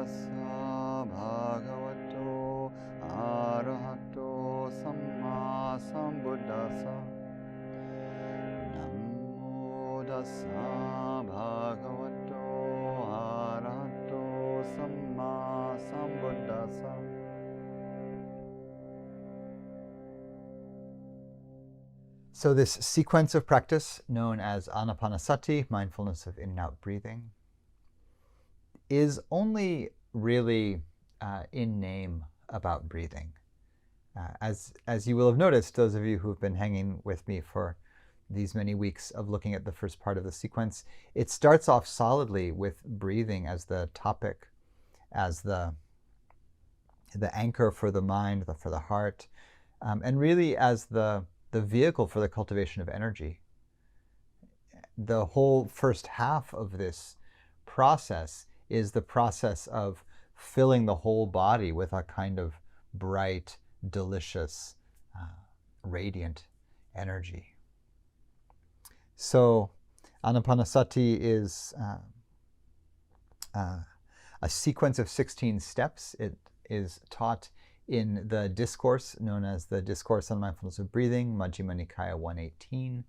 tassa bhagavato arahato samma sambuddhassa. Namo tassa bhagavato arahato samma sambuddhassa. So this sequence of practice, known as Ānāpānasati, mindfulness of in and out breathing, is only really in name about breathing. As you will have noticed, those of you who've been hanging with me for these many weeks of looking at the first part of the sequence, it starts off solidly with breathing as the topic, as the anchor for the mind, for the heart, and really as the vehicle for the cultivation of energy. The whole first half of this process is the process of filling the whole body with a kind of bright, delicious, radiant energy. So Ānāpānasati is a sequence of 16 steps. It is taught in the discourse known as the Discourse on Mindfulness of Breathing, Majjhima Nikaya 118.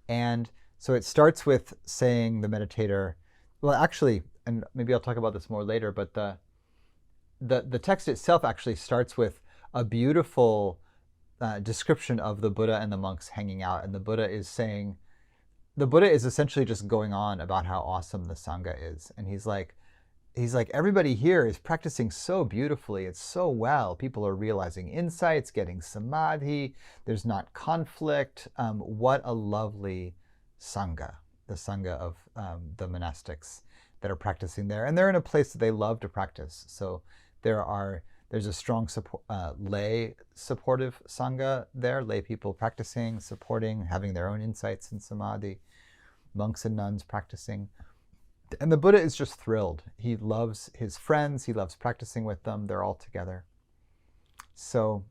And so it starts with saying the meditator, well, actually, and maybe I'll talk about this more later, but the text itself actually starts with a beautiful description of the Buddha and the monks hanging out. And the Buddha is essentially just going on about how awesome the Sangha is. And he's like, everybody here is practicing so beautifully. It's so well. People are realizing insights, getting samadhi. There's not conflict. What a lovely Sangha, the Sangha of the monastics that are practicing there. And they're in a place that they love to practice. So there's a strong lay supportive Sangha there, lay people practicing, supporting, having their own insights in samadhi, monks and nuns practicing. And the Buddha is just thrilled. He loves his friends. He loves practicing with them. They're all together. So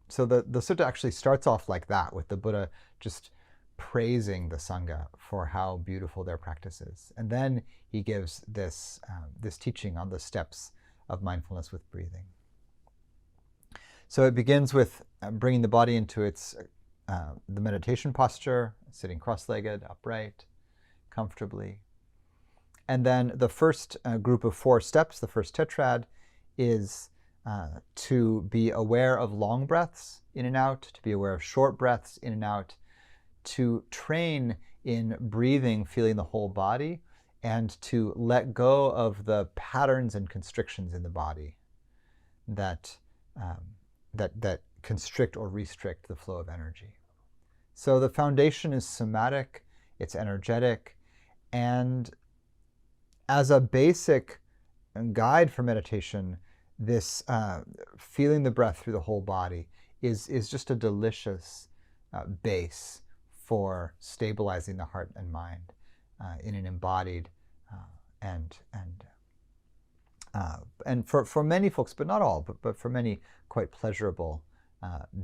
the sutta actually starts off like that, with the Buddha just praising the Sangha for how beautiful their practice is. And then he gives this teaching on the steps of mindfulness with breathing. So it begins with bringing the body into the meditation posture, sitting cross-legged, upright, comfortably. And then the first group of 4 steps, the first tetrad, is to be aware of long breaths in and out, to be aware of short breaths in and out, to train in breathing, feeling the whole body, and to let go of the patterns and constrictions in the body that constrict or restrict the flow of energy. So the foundation is somatic, it's energetic, and as a basic guide for meditation, this feeling the breath through the whole body is just a delicious base for stabilizing the heart and mind in an embodied and for many folks, but not all, but for many, quite pleasurable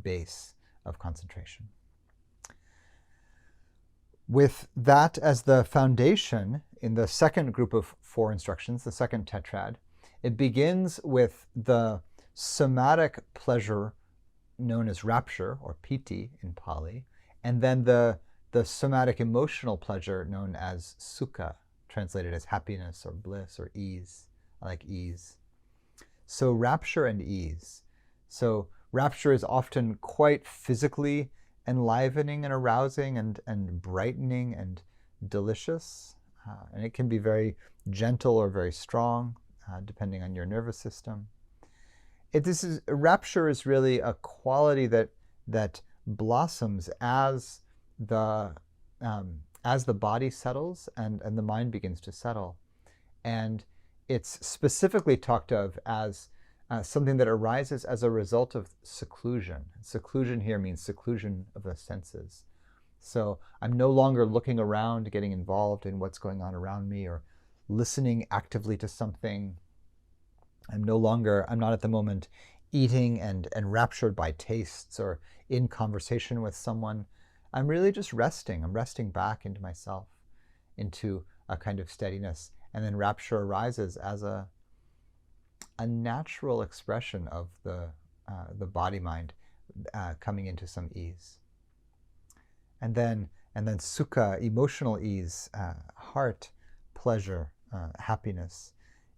base of concentration. With that as the foundation, in the second group of 4 instructions, the second tetrad, it begins with the somatic pleasure known as rapture, or piti in Pali, and then the somatic emotional pleasure known as sukha, translated as happiness or bliss or ease. I like ease. So rapture and ease. So rapture is often quite physically enlivening and arousing and brightening and delicious. And it can be very gentle or very strong, depending on your nervous system. Rapture is really a quality that blossoms as the body settles and the mind begins to settle. And it's specifically talked of as something that arises as a result of seclusion. Seclusion here means seclusion of the senses. So I'm no longer looking around, getting involved in what's going on around me, or listening actively to something. I'm not at the moment eating and raptured by tastes or in conversation with someone. I'm really just resting. I'm resting back into myself, into a kind of steadiness. And then rapture arises as a natural expression of the body-mind coming into some ease. And then sukha, emotional ease, heart, pleasure, happiness,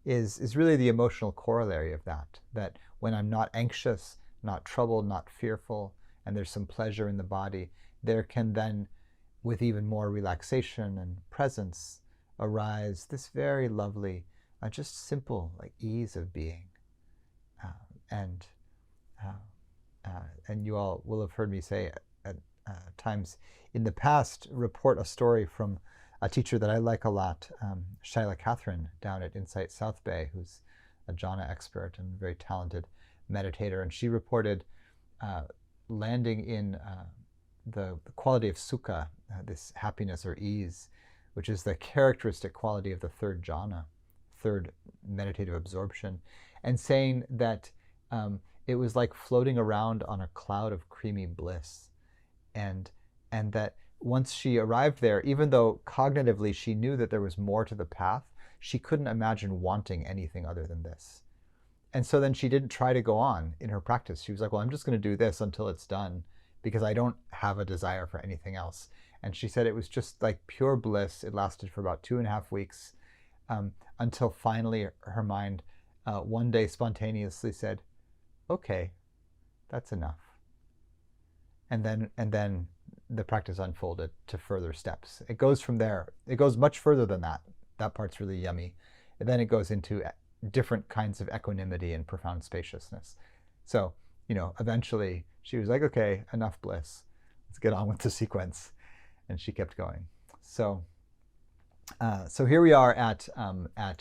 is really the emotional corollary of that. That when I'm not anxious, not troubled, not fearful, and there's some pleasure in the body, there can then, with even more relaxation and presence, arise this very lovely, just simple ease of being. And you all will have heard me say at times in the past, report a story from a teacher that I like a lot, Shaila Catherine down at Insight South Bay, who's a jhana expert and very talented meditator. And she reported landing in the quality of sukha, this happiness or ease, which is the characteristic quality of the third jhana, third meditative absorption, and saying that it was like floating around on a cloud of creamy bliss. And that once she arrived there, even though cognitively she knew that there was more to the path, she couldn't imagine wanting anything other than this. And so then she didn't try to go on in her practice. She was like, well, I'm just going to do this until it's done, because I don't have a desire for anything else. And she said it was just like pure bliss. It lasted for about 2.5 weeks, until finally her mind one day spontaneously said, okay, that's enough. And then the practice unfolded to further steps. It goes from there. It goes much further than that. That part's really yummy. And then it goes into different kinds of equanimity and profound spaciousness. So, eventually she was like, okay, enough bliss. Let's get on with the sequence. And she kept going. So here we are at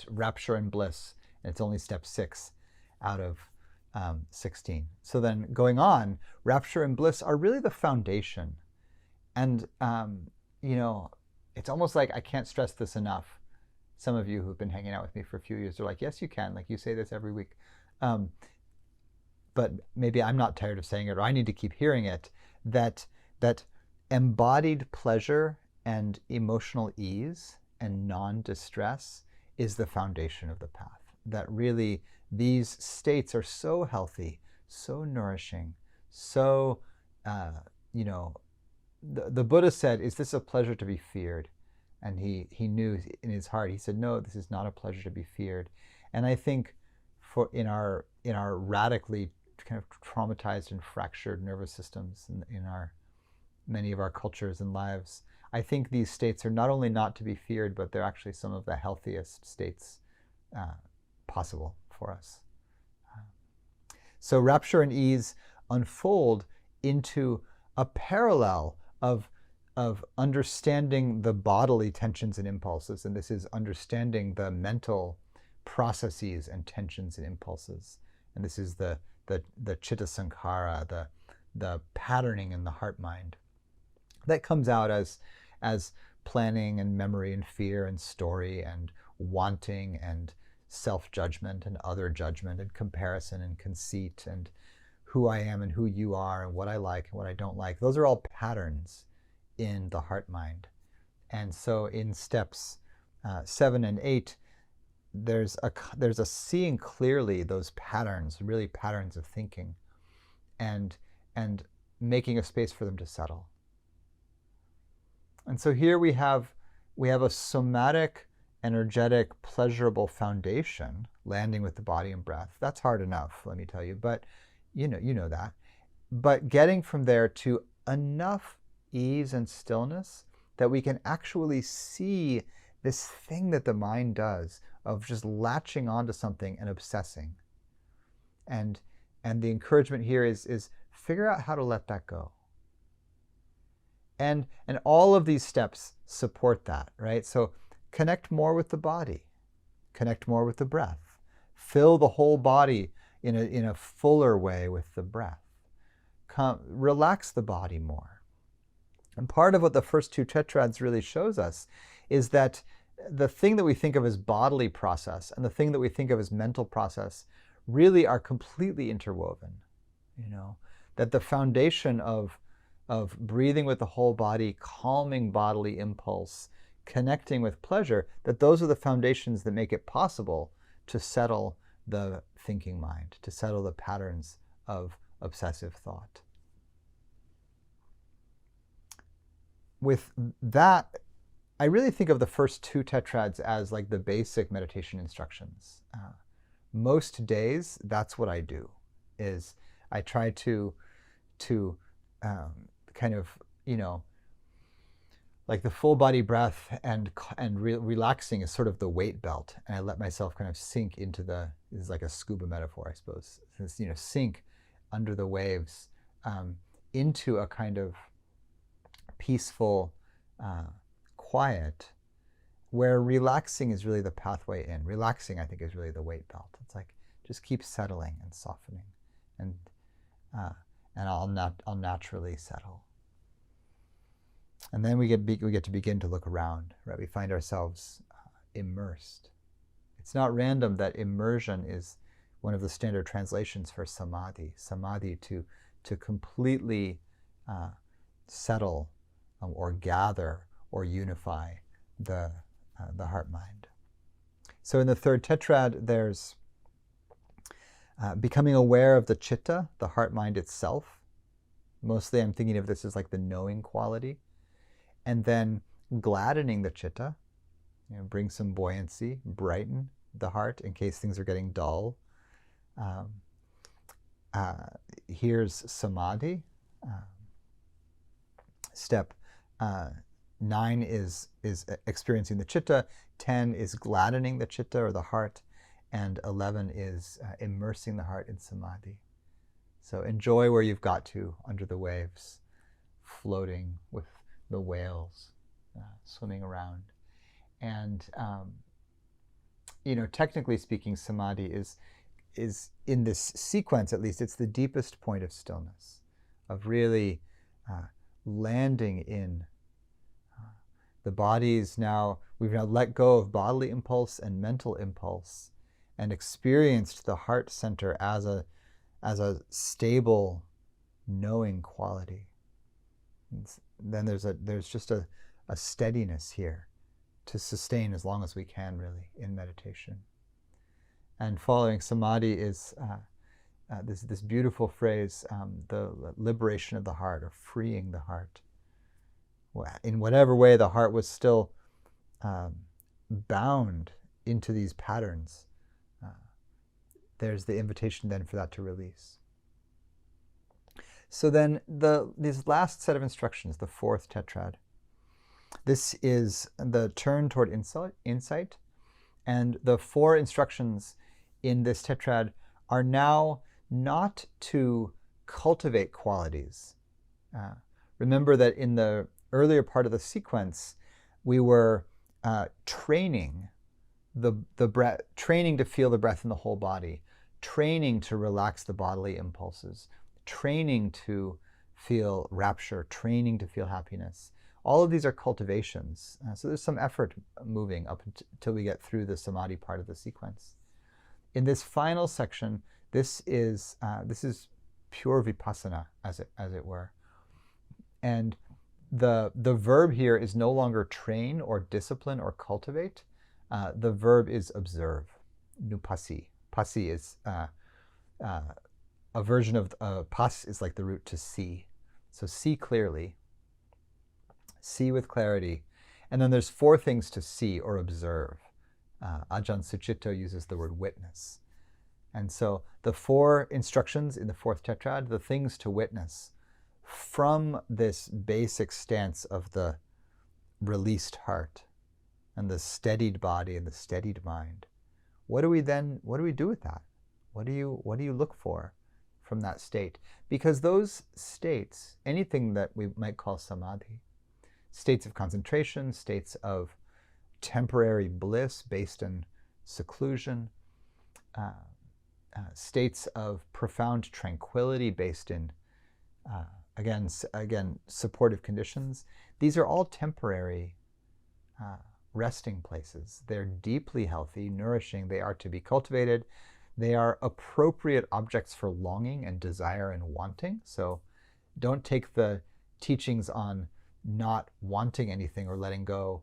rapture and bliss. And it's only step 6 out of 16. So then going on, rapture and bliss are really the foundation. And, it's almost like I can't stress this enough. Some of you who've been hanging out with me for a few years are like, yes, you can. Like you say this every week. But maybe I'm not tired of saying it, or I need to keep hearing it, that embodied pleasure and emotional ease and non-distress is the foundation of the path. That really these states are so healthy, so nourishing, so, the Buddha said, is this a pleasure to be feared? And he knew in his heart, he said, no, this is not a pleasure to be feared. And I think in our radically kind of traumatized and fractured nervous systems in many of our cultures and lives, I think these states are not only not to be feared, but they're actually some of the healthiest states possible for us. So rapture and ease unfold into a parallel of understanding the bodily tensions and impulses, and this is understanding the mental processes and tensions and impulses, and this is the chitta sankhara, the patterning in the heart mind that comes out as planning and memory and fear and story and wanting and self-judgment and other judgment and comparison and conceit and who I am and who you are and what I like and what I don't like. Those are all patterns in the heart mind. And so in steps 7 and 8, there's a seeing clearly those patterns, really patterns of thinking, and making a space for them to settle. And so here we have a somatic, energetic, pleasurable foundation, landing with the body and breath. That's hard enough, let me tell you, but you know that. But getting from there to enough ease and stillness that we can actually see this thing that the mind does of just latching onto something and obsessing. And the encouragement here is figure out how to let that go. And all of these steps support that, right? So connect more with the body, connect more with the breath, fill the whole body in a fuller way with the breath. Relax the body more. And part of what the first 2 tetrads really shows us is that the thing that we think of as bodily process and the thing that we think of as mental process really are completely interwoven. That the foundation of breathing with the whole body, calming bodily impulse, connecting with pleasure, that those are the foundations that make it possible to settle the thinking mind, to settle the patterns of obsessive thought. With that, I really think of the first two tetrads as like the basic meditation instructions. Most days, that's what I do, is I try to kind of, like the full body breath and relaxing is sort of the weight belt, and I let myself kind of sink into this is like a scuba metaphor, I suppose. Sink under the waves into a kind of peaceful quiet, where relaxing is really the pathway in. Relaxing, I think, is really the weight belt. It's like just keep settling and softening, and I'll naturally settle. And then we get to begin to look around, right? We find ourselves immersed. It's not random that immersion is one of the standard translations for samadhi. Samadhi, to completely settle or gather or unify the heart-mind. So in the third tetrad, there's becoming aware of the chitta, the heart-mind itself. Mostly I'm thinking of this as like the knowing quality. And then gladdening the chitta, bring some buoyancy, brighten the heart in case things are getting dull. Here's samadhi. Step 9 is experiencing the chitta, 10 is gladdening the chitta or the heart, and 11 is immersing the heart in samadhi. So enjoy where you've got to under the waves, floating with the whales, swimming around. And technically speaking, samadhi is in this sequence, at least, it's the deepest point of stillness, of really landing in the body's we've now let go of bodily impulse and mental impulse and experienced the heart center as a stable knowing quality. And then there's just a steadiness here to sustain as long as we can, really, in meditation. And following samadhi is this beautiful phrase, the liberation of the heart, or freeing the heart. In whatever way the heart was still bound into these patterns, there's the invitation then for that to release. So then this last set of instructions, the fourth tetrad, this is the turn toward insight. And the 4 instructions in this tetrad are now not to cultivate qualities. Remember that in the earlier part of the sequence, we were training the breath, training to feel the breath in the whole body, training to relax the bodily impulses, training to feel rapture, training to feel happiness. All of these are cultivations. So there's some effort moving up until we get through the samadhi part of the sequence. In this final section, this is pure vipassana, as it were. And the verb here is no longer train or discipline or cultivate. The verb is observe, nupassi. Passi is a version of pas is like the root to see. So see clearly, see with clarity. And then there's 4 things to see or observe. Ajahn Sucitto uses the word witness. And so the 4 instructions in the 4th tetrad, the things to witness from this basic stance of the released heart and the steadied body and the steadied mind. What do we do with that? What do you look for from that state? Because those states, anything that we might call samadhi, states of concentration, states of temporary bliss based in seclusion, states of profound tranquility based in, again, supportive conditions. These are all temporary resting places. They're deeply healthy, nourishing. They are to be cultivated. They are appropriate objects for longing and desire and wanting. So don't take the teachings on not wanting anything or letting go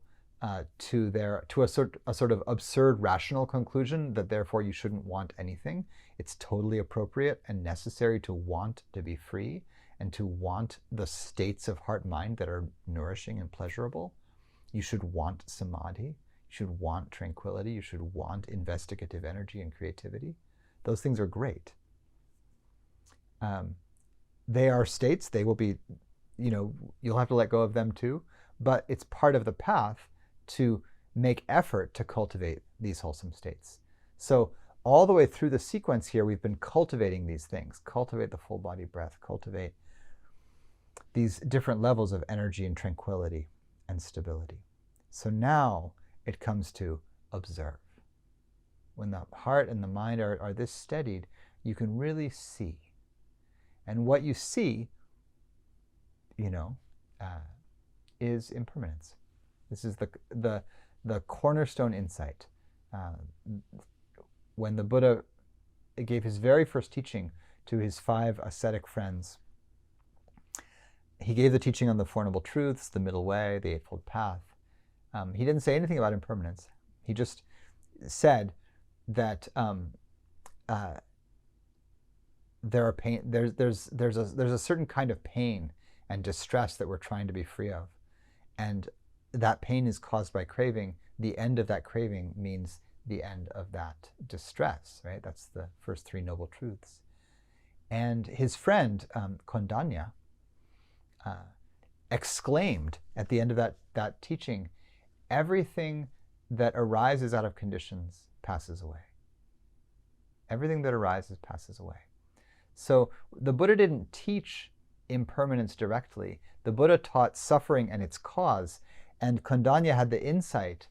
to a sort of absurd rational conclusion that therefore you shouldn't want anything. It's totally appropriate and necessary to want to be free and to want the states of heart and mind that are nourishing and pleasurable. You should want samadhi. You should want tranquility. You should want investigative energy and creativity. Those things are great. They are states. They will be, you'll have to let go of them too. But it's part of the path to make effort to cultivate these wholesome states. So all the way through the sequence here, we've been cultivating these things. Cultivate the full body breath. Cultivate these different levels of energy and tranquility and stability. So now it comes to observe. When the heart and the mind are this steadied, you can really see. And what you see, is impermanence. This is the cornerstone insight. When the Buddha gave his very first teaching to his 5 ascetic friends, he gave the teaching on the Four Noble Truths, the Middle Way, the Eightfold Path. He didn't say anything about impermanence. He just said that there are pain. There's a certain kind of pain and distress that we're trying to be free of, and that pain is caused by craving. The end of that craving means the end of that distress. Right? That's the first 3 noble truths. And his friend Kondanya exclaimed at the end of that teaching, everything that arises out of conditions passes away. Everything that arises passes away. So the Buddha didn't teach impermanence directly. The Buddha taught suffering and its cause, and Kondanya had the insight,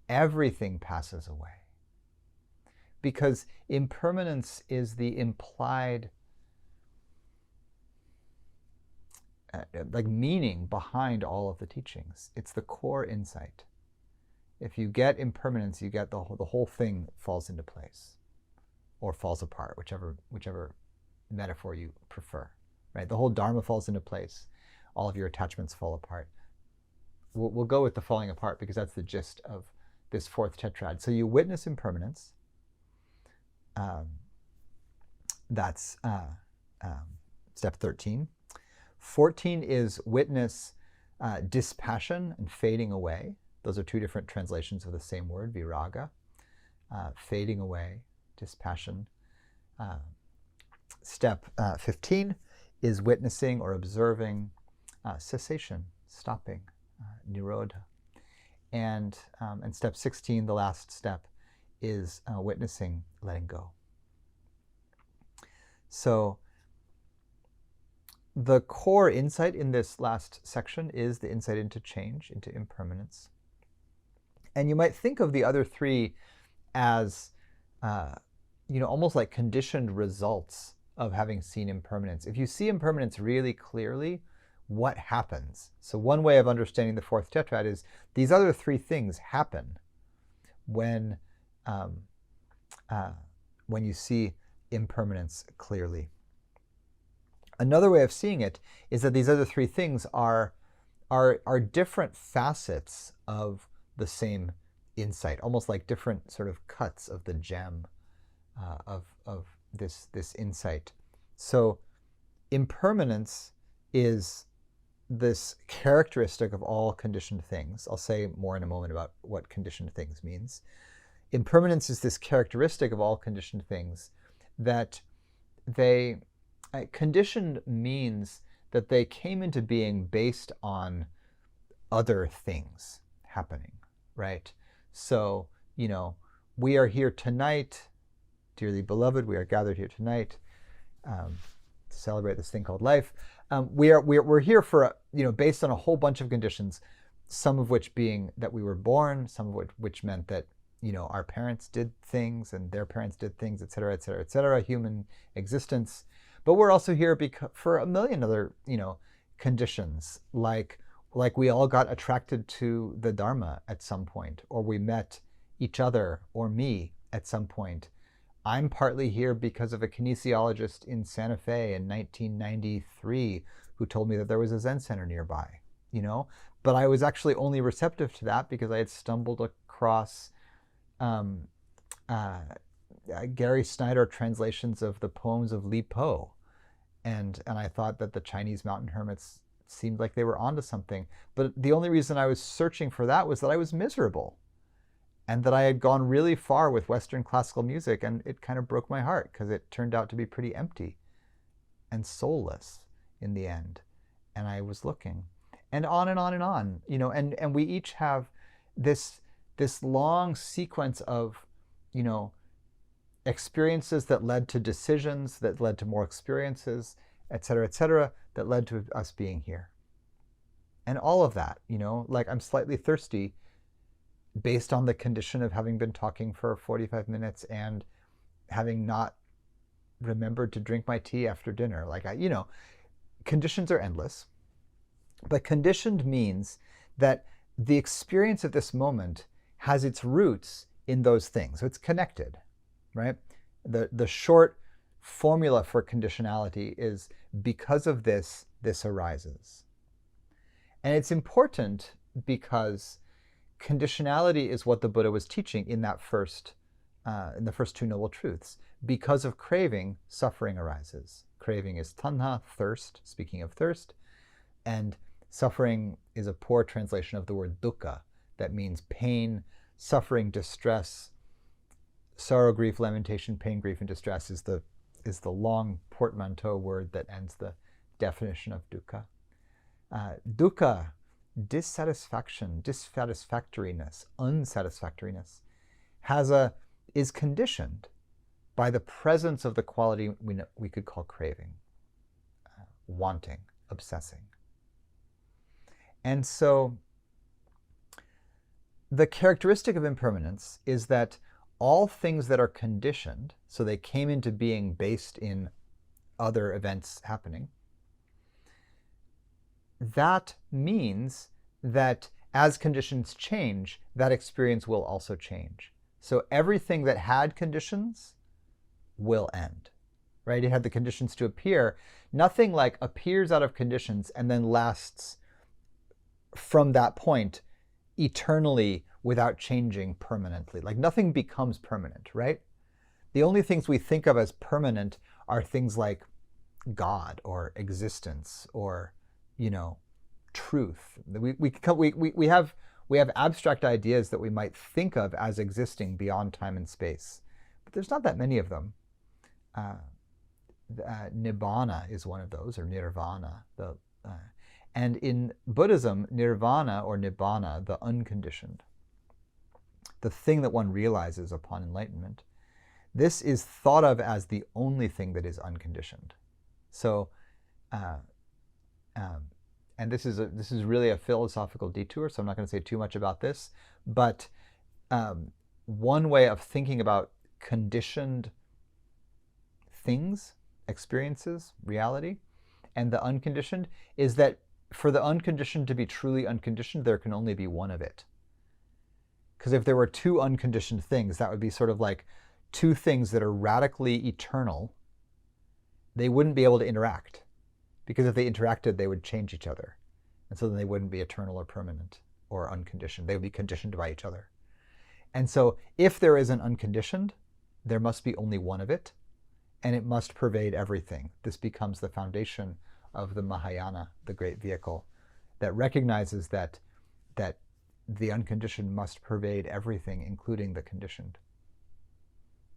everything passes away. Because impermanence is the implied meaning behind all of the teachings. It's the core insight. If you get impermanence, you get the whole thing falls into place, or falls apart, whichever metaphor you prefer. Right? The whole Dharma falls into place. All of your attachments fall apart. We'll go with the falling apart because that's the gist of this 4th tetrad. So you witness impermanence. That's step 13. 14 is witness dispassion and fading away. Those are 2 different translations of the same word, viraga. Fading away, dispassion. Step 15 is witnessing or observing cessation, stopping, nirodha. And step 16, the last step, is witnessing letting go. So the core insight in this last section is the insight into change, into impermanence. And you might think of the other 3 as, almost like conditioned results of having seen impermanence. If you see impermanence really clearly, what happens? So one way of understanding the 4th tetrad is these other 3 things happen when you see impermanence clearly. Another way of seeing it is that these other 3 things are different facets of the same insight, almost like different sort of cuts of the gem of this insight. So impermanence is this characteristic of all conditioned things. I'll say more in a moment about what conditioned things means. Impermanence is this characteristic of all conditioned things that conditioned means that they came into being based on other things happening, right? So, we are here tonight, dearly beloved, we are gathered here tonight to celebrate this thing called life. We're here for, based on a whole bunch of conditions, some of which being that we were born, some of which meant that, our parents did things and their parents did things, et cetera, et cetera, et cetera, human existence. But we're also here for a million other, conditions, like we all got attracted to the Dharma at some point, or we met each other or me at some point. I'm partly here because of a kinesiologist in Santa Fe in 1993 who told me that there was a Zen center nearby. you know? But I was actually only receptive to that because I had stumbled across Gary Snyder translations of the poems of Li Po. And I thought that the Chinese mountain hermits seemed like they were onto something. But the only reason I was searching for that was that I was miserable. And that I had gone really far with Western classical music, and it kind of broke my heart because it turned out to be pretty empty and soulless in the end. And I was looking, and on and on and on, you know, and we each have this long sequence of, you know, experiences that led to decisions, that led to more experiences, et cetera, that led to us being here. And all of that, you know, like I'm slightly thirsty based on the condition of having been talking for 45 minutes and having not remembered to drink my tea after dinner. Like, you know, conditions are endless, but conditioned means that the experience of this moment has its roots in those things. So it's connected, right? The short formula for conditionality is because of this, this arises. And it's important because conditionality is what the Buddha was teaching in that in the first two noble truths. Because of craving, suffering arises. Craving is tanha, thirst, speaking of thirst, and suffering is a poor translation of the word dukkha. That means pain, suffering, distress. Sorrow, grief, lamentation, pain, grief, and distress is the long portmanteau word that ends the definition of dukkha. Dukkha, dissatisfaction, dissatisfactoriness, unsatisfactoriness, is conditioned by the presence of the quality we could call craving, wanting, obsessing. And so the characteristic of impermanence is that all things that are conditioned, so they came into being based in other events happening, that means that as conditions change, that experience will also change. So everything that had conditions will end, right? It had the conditions to appear. Nothing like appears out of conditions and then lasts from that point eternally without changing permanently. Like nothing becomes permanent, right? The only things we think of as permanent are things like God or existence or, you know, truth. We have abstract ideas that we might think of as existing beyond time and space, but there's not that many of them. Nibbana is one of those, or nirvana. And in Buddhism, nirvana or nibbana, the unconditioned, the thing that one realizes upon enlightenment, this is thought of as the only thing that is unconditioned. So, and this is really a philosophical detour, so I'm not going to say too much about this, but one way of thinking about conditioned things, experiences, reality, and the unconditioned is that for the unconditioned to be truly unconditioned, there can only be one of it. Because if there were two unconditioned things, that would be sort of like two things that are radically eternal. They wouldn't be able to interact. Because if they interacted, they would change each other. And so then they wouldn't be eternal or permanent or unconditioned. They would be conditioned by each other. And so if there is an unconditioned, there must be only one of it, and it must pervade everything. This becomes the foundation of the Mahayana, the great vehicle, that recognizes that the unconditioned must pervade everything, including the conditioned.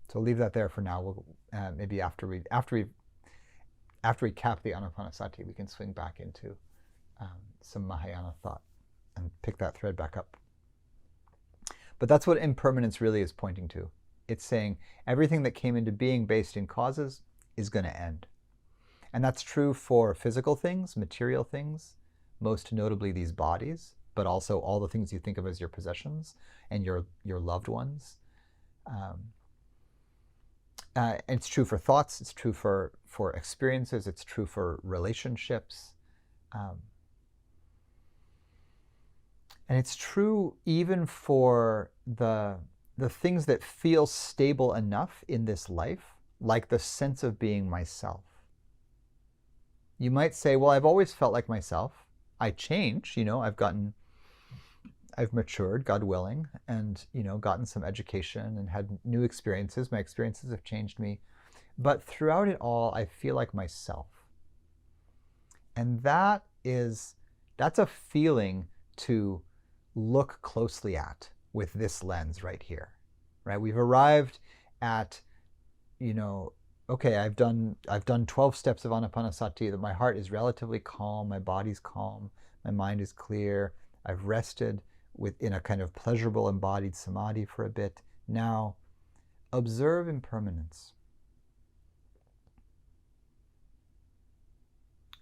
So leave that there for now. We'll maybe after we cap the Ānāpānasati, we can swing back into some Mahayana thought and pick that thread back up. But that's what impermanence really is pointing to. It's saying everything that came into being based in causes is going to end. And that's true for physical things, material things, most notably these bodies, but also all the things you think of as your possessions and your loved ones. It's true for thoughts, it's true for experiences, it's true for relationships. And it's true even for the things that feel stable enough in this life, like the sense of being myself. You might say, well, I've always felt like myself. I change, you know, I've matured, God willing, and, you know, gotten some education and had new experiences. My experiences have changed me. But throughout it all, I feel like myself. And that's a feeling to look closely at with this lens right here, right? We've arrived at, you know, okay, I've done 12 steps of Ānāpānasati, that my heart is relatively calm, my body's calm, my mind is clear. I've rested in a kind of pleasurable embodied samadhi for a bit. Now, observe impermanence.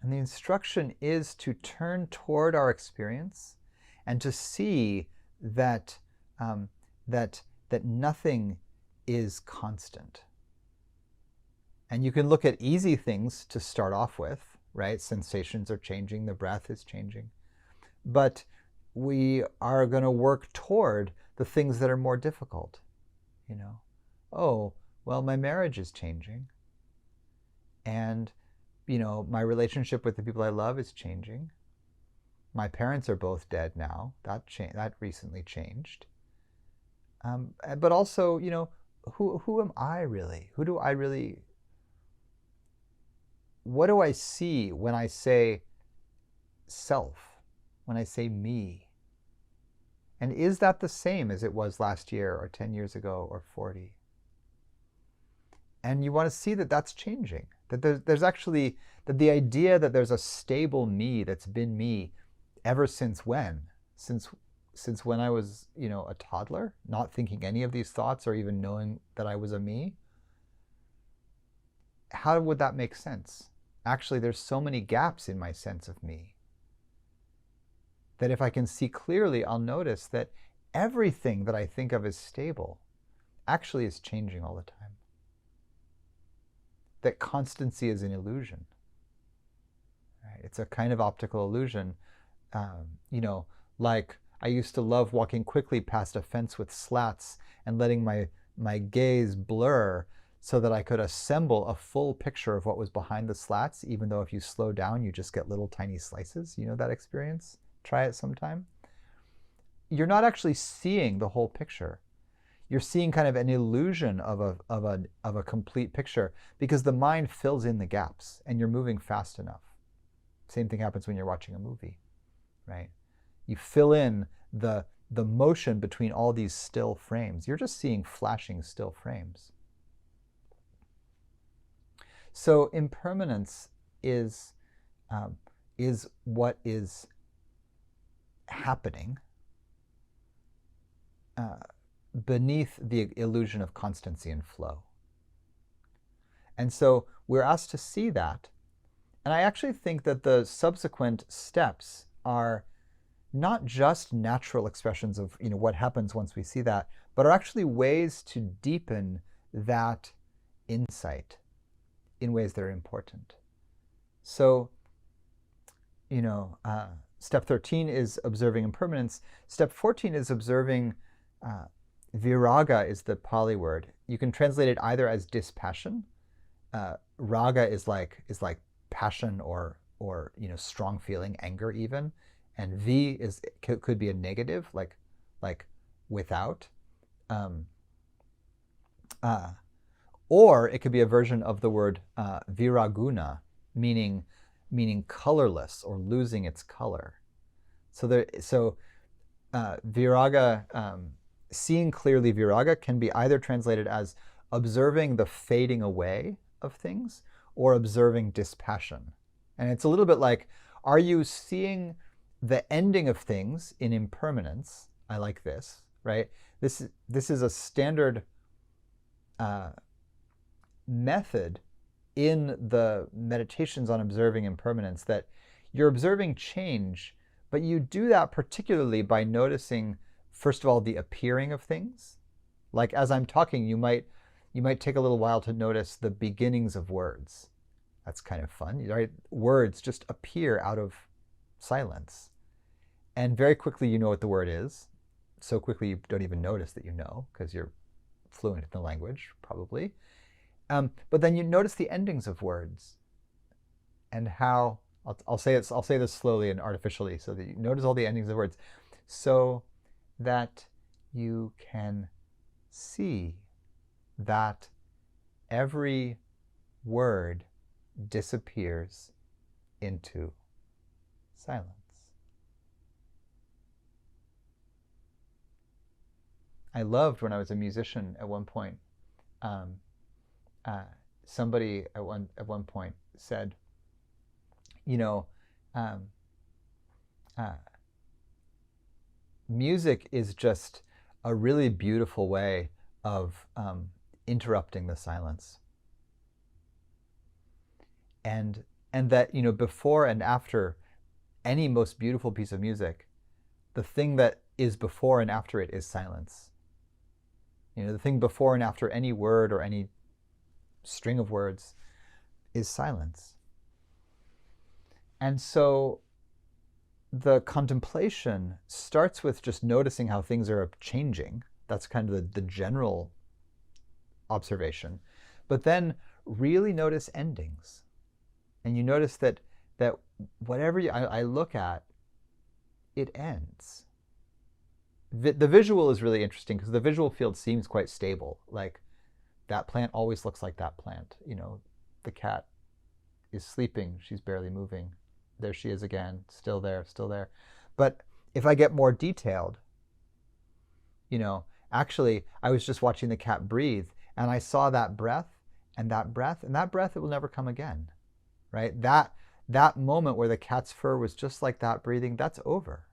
And the instruction is to turn toward our experience and to see that that nothing is constant. And you can look at easy things to start off with, right? Sensations are changing, the breath is changing. But we are going to work toward the things that are more difficult. You know, oh, well, my marriage is changing. And, you know, my relationship with the people I love is changing. My parents are both dead now. That recently changed. But also, you know, who am I really? Who do I really... What do I see when I say self, when I say me? And is that the same as it was last year or 10 years ago or 40? And you want to see that that's changing, that there's actually, that the idea that there's a stable me that's been me ever since when? Since when I was, you know, a toddler, not thinking any of these thoughts or even knowing that I was a me? How would that make sense? Actually, there's so many gaps in my sense of me that if I can see clearly, I'll notice that everything that I think of as stable actually is changing all the time. That constancy is an illusion. Right? It's a kind of optical illusion. You know, like I used to love walking quickly past a fence with slats and letting my gaze blur so that I could assemble a full picture of what was behind the slats, even though if you slow down, you just get little tiny slices. You know that experience? Try it sometime. You're not actually seeing the whole picture. You're seeing kind of an illusion of a complete picture because the mind fills in the gaps and you're moving fast enough. Same thing happens when you're watching a movie, right? You fill in the motion between all these still frames. You're just seeing flashing still frames. So impermanence is what is happening beneath the illusion of constancy and flow. And so we're asked to see that. And I actually think that the subsequent steps are not just natural expressions of, you know, what happens once we see that, but are actually ways to deepen that insight in ways that are important. So, you know, step 13 is observing impermanence. Step 14 is observing viraga is the Pali word. You can translate it either as dispassion. Raga is like passion or you know, strong feeling, anger even. And V could be a negative, like without. Or it could be a version of the word viraguna, meaning colorless or losing its color. So viraga, seeing clearly viraga can be either translated as observing the fading away of things or observing dispassion. And it's a little bit like, are you seeing the ending of things in impermanence? I like this, right? This is a standard method in the meditations on observing impermanence, that you're observing change, but you do that particularly by noticing, first of all, the appearing of things. Like as I'm talking, you might take a little while to notice the beginnings of words. That's kind of fun, right? Words just appear out of silence. And very quickly you know what the word is. So quickly you don't even notice that you know, because you're fluent in the language, probably. But then you notice the endings of words and how I'll say it. I'll say this slowly and artificially, so that you notice all the endings of words, so that you can see that every word disappears into silence. I loved when I was a musician at one point. Somebody at one point said, you know, music is just a really beautiful way of interrupting the silence. And that, before and after any most beautiful piece of music, the thing that is before and after it is silence. The thing before and after any word or any string of words is silence. And so the contemplation starts with just noticing how things are changing. That's kind of the general observation. But then really notice endings. And you notice that whatever I look at, it ends. The visual is really interesting because the visual field seems quite stable. Like, that plant always looks like that plant. The cat is sleeping. She's barely moving. There she is again, still there, still there. But if I get more detailed, actually, I was just watching the cat breathe, and I saw that breath, and that breath, and that breath, it will never come again, right? That moment where the cat's fur was just like that breathing, that's over.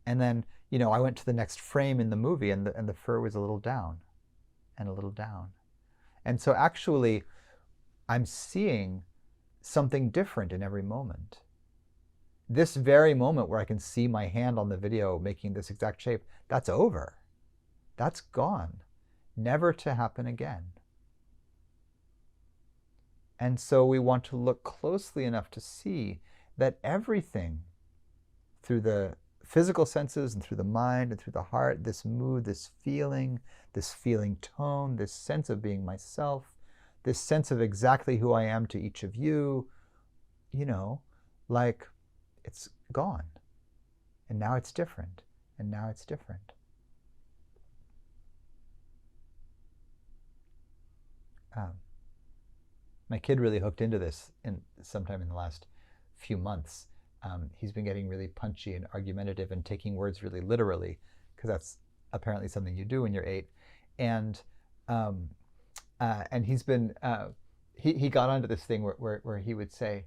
And then, I went to the next frame in the movie, and the fur was a little down, and a little down. And so actually, I'm seeing something different in every moment. This very moment where I can see my hand on the video making this exact shape, that's over. That's gone, never to happen again. And so we want to look closely enough to see that everything, through the physical senses and through the mind and through the heart, this mood, this feeling tone, this sense of being myself, this sense of exactly who I am to each of you, like, it's gone. And now it's different. And now it's different. My kid really hooked into this sometime in the last few months. He's been getting really punchy and argumentative and taking words really literally, because that's apparently something you do when you're 8. And he's been he got onto this thing where he would say,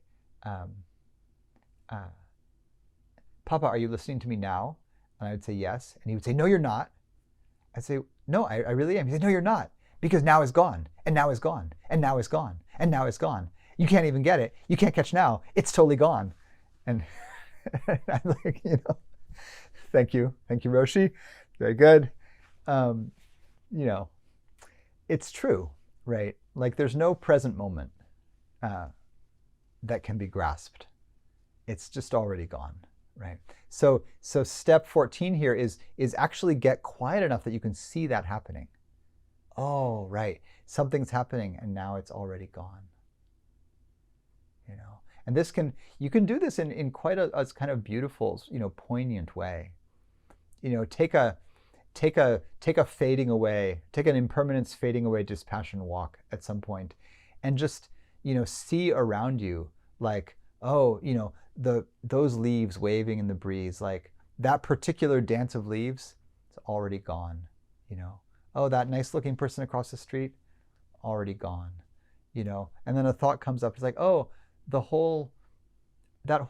Papa, are you listening to me now? And I would say yes. And he would say, no, you're not. I'd say, no, I really am. He'd say, no, you're not. Because now is gone, and now is gone, and now is gone, and now is gone. You can't even get it. You can't catch now. It's totally gone. And I'm like, thank you, Roshi. Very good. It's true, right? Like, there's no present moment that can be grasped. It's just already gone, right? So step 14 here is actually get quiet enough that you can see that happening. Oh, right, something's happening, and now it's already gone. And you can do this in quite a kind of beautiful, poignant way. Take a fading away, take an impermanence fading away dispassion walk at some point, and just see around you, like, oh, those leaves waving in the breeze, like that particular dance of leaves, it's already gone. Oh, that nice looking person across the street, already gone. And then a thought comes up, it's like, oh, that whole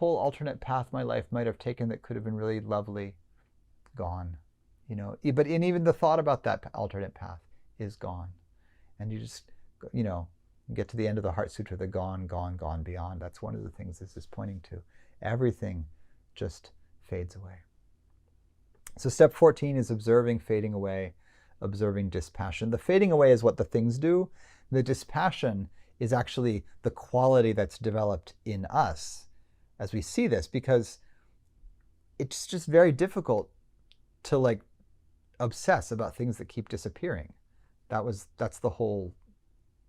alternate path my life might have taken that could have been really lovely, gone. But even the thought about that alternate path is gone. And you just, get to the end of the Heart Sutra, the gone, gone, gone beyond. That's one of the things this is pointing to. Everything just fades away. So step 14 is observing fading away, observing dispassion. The fading away is what the things do. The dispassion is actually the quality that's developed in us as we see this, because it's just very difficult to obsess about things that keep disappearing. That's the whole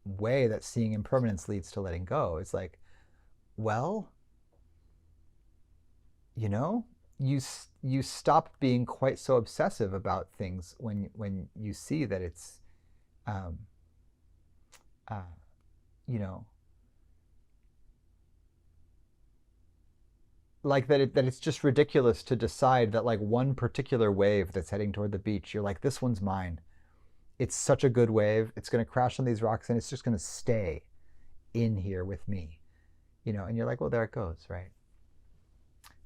way that seeing impermanence leads to letting go. It's like, well, you know, you stop being quite so obsessive about things when you see that it's, um, you know, like that it's just ridiculous to decide that like one particular wave that's heading toward the beach, you're like, this one's mine. It's such a good wave. It's going to crash on these rocks and it's just going to stay in here with me, and you're like, well, there it goes, right?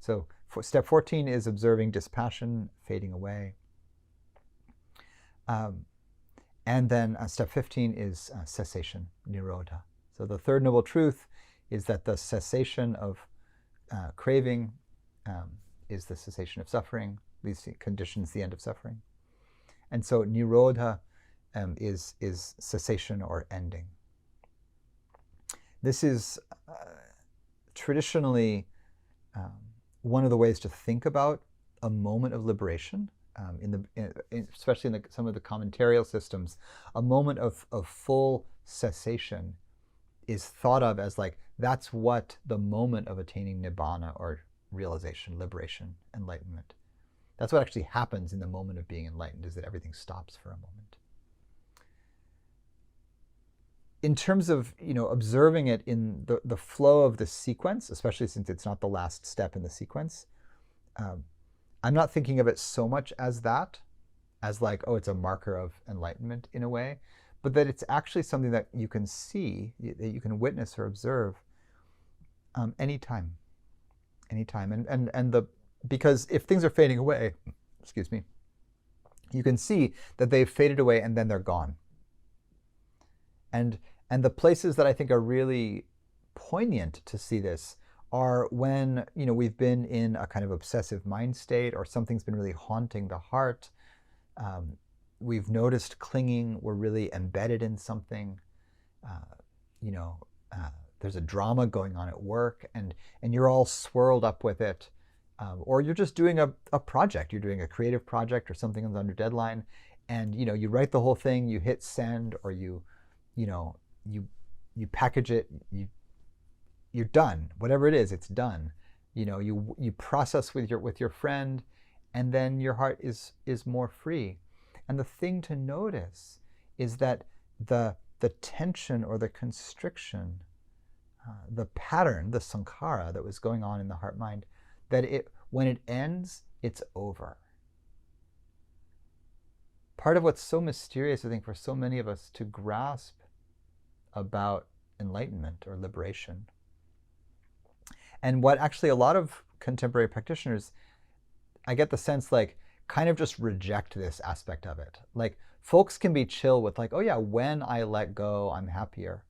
So step 14 is observing dispassion fading away. And then step 15 is cessation, nirodha. So the third noble truth is that the cessation of craving is the cessation of suffering. These conditions the end of suffering. And so nirodha is cessation or ending. This is traditionally one of the ways to think about a moment of liberation, especially in some of the commentarial systems. A moment of full cessation is thought of as like, that's what the moment of attaining nibbana or realization, liberation, enlightenment. That's what actually happens in the moment of being enlightened, is that everything stops for a moment. In terms of observing it in the flow of the sequence, especially since it's not the last step in the sequence, I'm not thinking of it so much as that, as like, oh, it's a marker of enlightenment in a way, but that it's actually something that you can see, that you can witness or observe anytime. And because if things are fading away, excuse me, you can see that they've faded away and then they're gone. And the places that I think are really poignant to see this are when we've been in a kind of obsessive mind state, or something's been really haunting the heart. We've noticed clinging. We're really embedded in something. There's a drama going on at work, and you're all swirled up with it. Or you're just doing a project. You're doing a creative project or something that's under deadline, and you write the whole thing. You hit send, or you package it. You're done. Whatever it is, it's done. You process with your friend, and then your heart is more free. And the thing to notice is that the tension or the constriction, the pattern, the sankhara that was going on in the heart mind, that when it ends, it's over. Part of what's so mysterious, I think, for so many of us to grasp about enlightenment or liberation, and what actually a lot of contemporary practitioners, I get the sense, like, kind of just reject this aspect of it. Like, folks can be chill with like, oh yeah, when I let go, I'm happier.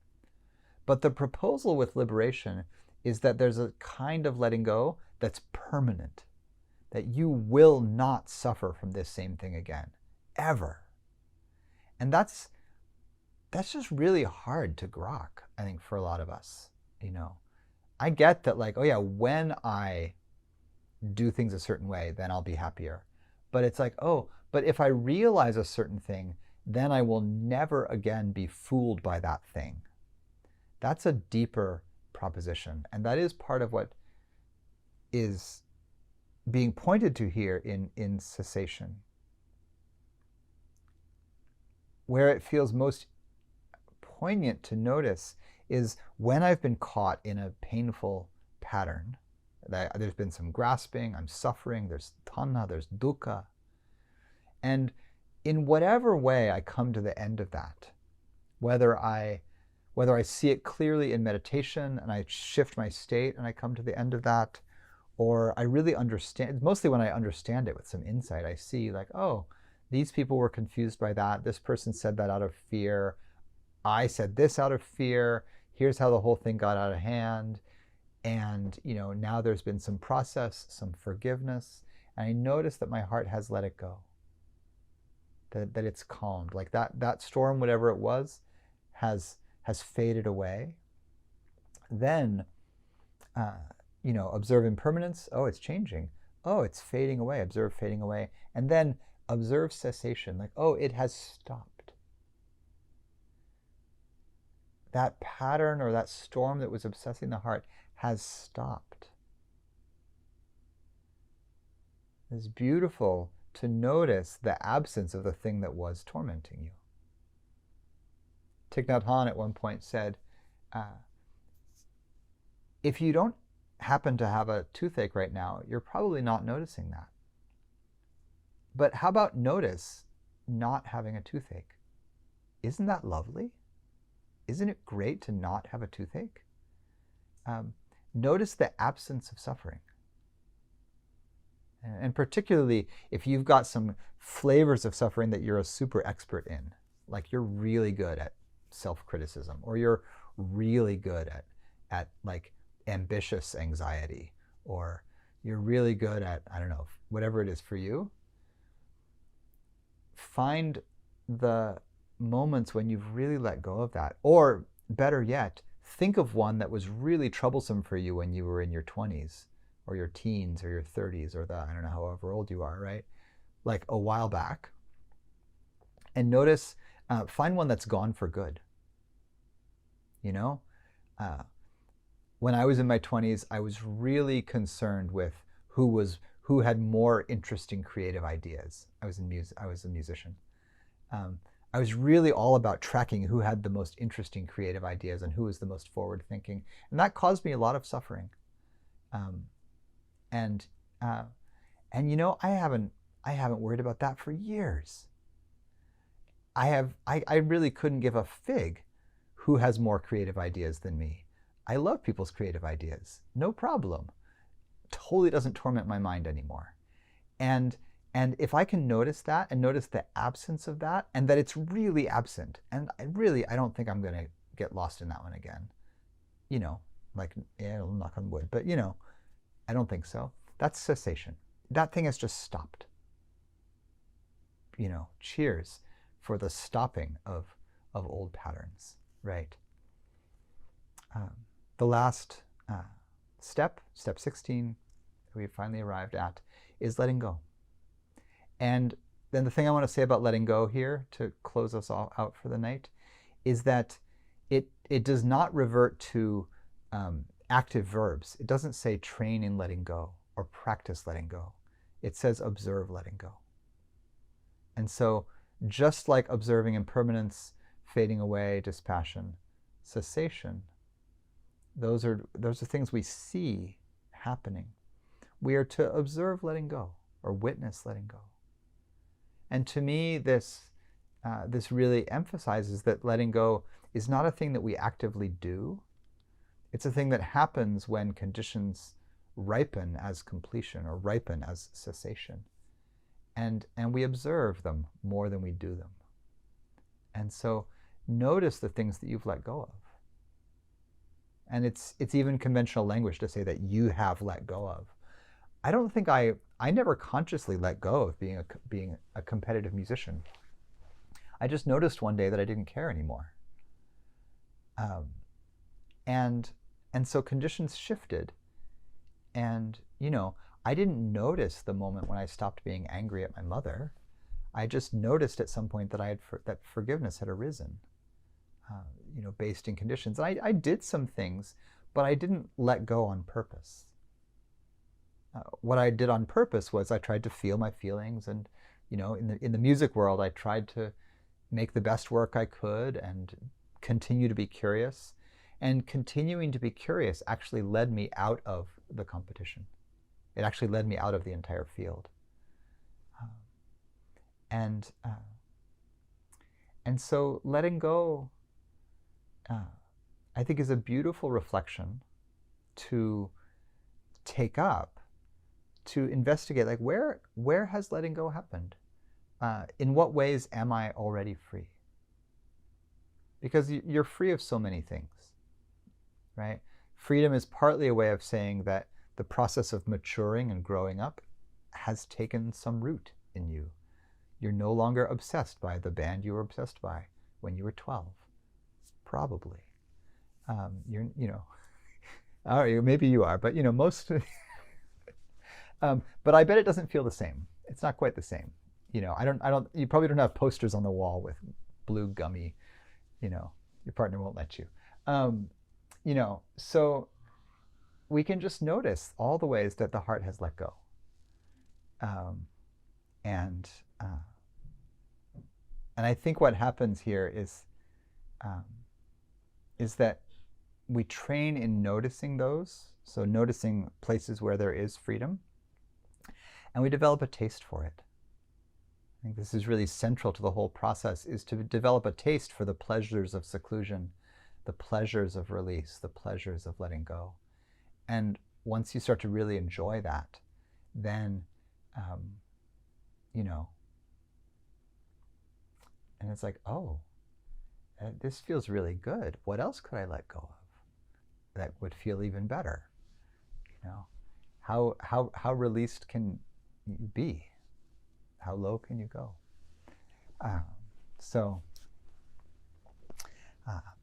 But the proposal with liberation is that there's a kind of letting go that's permanent, that you will not suffer from this same thing again, ever. And that's just really hard to grok, I think, for a lot of us. I get that, like, oh yeah, when I do things a certain way, then I'll be happier. But it's like, oh, but if I realize a certain thing, then I will never again be fooled by that thing. That's a deeper proposition. And that is part of what is being pointed to here in cessation. Where it feels most poignant to notice is when I've been caught in a painful pattern. There's been some grasping, I'm suffering, there's tanha, there's dukkha. And in whatever way I come to the end of that, whether I see it clearly in meditation and I shift my state and I come to the end of that, or I really understand, mostly when I understand it with some insight, I see like, oh, these people were confused by that, this person said that out of fear, I said this out of fear, here's how the whole thing got out of hand. And now there's been some process, some forgiveness, and I notice that my heart has let it go, that it's calmed, like that storm, whatever it was, has faded away. Then observe impermanence. Oh, it's changing. Oh, it's fading away. Observe fading away. And then observe cessation, like, oh, it has stopped. That pattern or that storm that was obsessing the heart has stopped. It's beautiful to notice the absence of the thing that was tormenting you. Thich Nhat Hanh at one point said, if you don't happen to have a toothache right now, you're probably not noticing that. But how about notice not having a toothache? Isn't that lovely? Isn't it great to not have a toothache? Notice the absence of suffering. And particularly if you've got some flavors of suffering that you're a super expert in, like you're really good at self-criticism, or you're really good at like ambitious anxiety, or you're really good at, I don't know, whatever it is for you, find the moments when you've really let go of that. Or better yet, think of one that was really troublesome for you when you were in your 20s or your teens or your 30s, or I don't know, however old you are, right? Like a while back. And notice, find one that's gone for good. You know, when I was in my 20s, I was really concerned with who had more interesting creative ideas. I was a musician. I was really all about tracking who had the most interesting creative ideas and who was the most forward thinking, and that caused me a lot of suffering. And you know, I haven't worried about that for years. I really couldn't give a fig who has more creative ideas than me. I love people's creative ideas, no problem. Totally doesn't torment my mind anymore. And if I can notice that and notice the absence of that, and that it's really absent, and I don't think I'm going to get lost in that one again. You know, like, yeah, I'll knock on wood, but you know, I don't think so. That's cessation. That thing has just stopped. You know, cheers for the stopping of old patterns, right? The last step 16, we finally arrived at, is letting go. And then the thing I want to say about letting go here, to close us all out for the night, is that it does not revert to active verbs. It doesn't say train in letting go or practice letting go. It says observe letting go. And so just like observing impermanence, fading away, dispassion, cessation, those are things we see happening. We are to observe letting go, or witness letting go. And to me, this really emphasizes that letting go is not a thing that we actively do. It's a thing that happens when conditions ripen as completion or ripen as cessation. And we observe them more than we do them. And so notice the things that you've let go of. And it's even conventional language to say that you have let go of. I don't think I never consciously let go of being a competitive musician. I just noticed one day that I didn't care anymore. And so conditions shifted. And, you know, I didn't notice the moment when I stopped being angry at my mother. I just noticed at some point that that forgiveness had arisen, you know, based in conditions. And I did some things, but I didn't let go on purpose. What I did on purpose was I tried to feel my feelings, and, you know, in the music world, I tried to make the best work I could and continue to be curious. And continuing to be curious actually led me out of the competition. It actually led me out of the entire field. And so letting go, I think, is a beautiful reflection to take up, to investigate, like, where has letting go happened? In what ways am I already free? Because you're free of so many things, right? Freedom is partly a way of saying that the process of maturing and growing up has taken some root in you. You're no longer obsessed by the band you were obsessed by when you were 12, probably. You know, or maybe you are, but, you know, most. But I bet it doesn't feel the same. It's not quite the same. You know, I don't. You probably don't have posters on the wall with blue gummy. You know, your partner won't let you. You know, so we can just notice all the ways that the heart has let go. Um, and I think what happens here is that we train in noticing those, so noticing places where there is freedom, and we develop a taste for it. I think this is really central to the whole process, is to develop a taste for the pleasures of seclusion, the pleasures of release, the pleasures of letting go. And once you start to really enjoy that, then, and it's like, oh, this feels really good. What else could I let go of that would feel even better? How released can you be? How low can you go?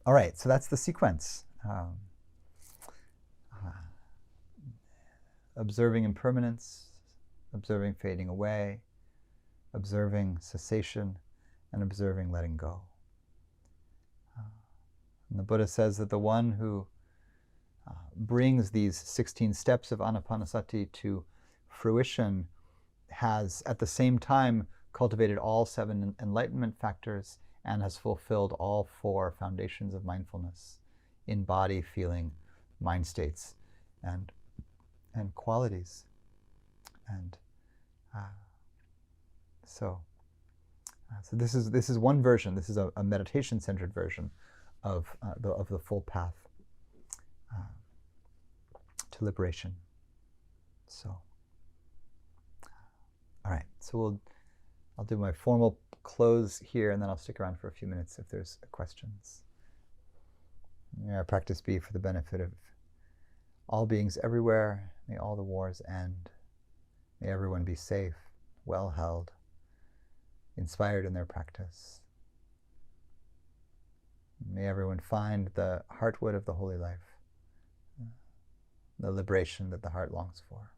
All right, so that's the sequence. Observing impermanence, observing fading away, observing cessation, and observing letting go. And the Buddha says that the one who brings these 16 steps of Ānāpānasati to fruition has at the same time cultivated all 7 enlightenment factors and has fulfilled all 4 foundations of mindfulness in body, feeling, mind states, and qualities. And so this is one version. This is a meditation-centered version of the full path to liberation. So, all right. So I'll do my formal close here, and then I'll stick around for a few minutes if there's questions. May our practice be for the benefit of all beings everywhere. May all the wars end. May everyone be safe, well held, inspired in their practice. May everyone find the heartwood of the holy life, the liberation that the heart longs for.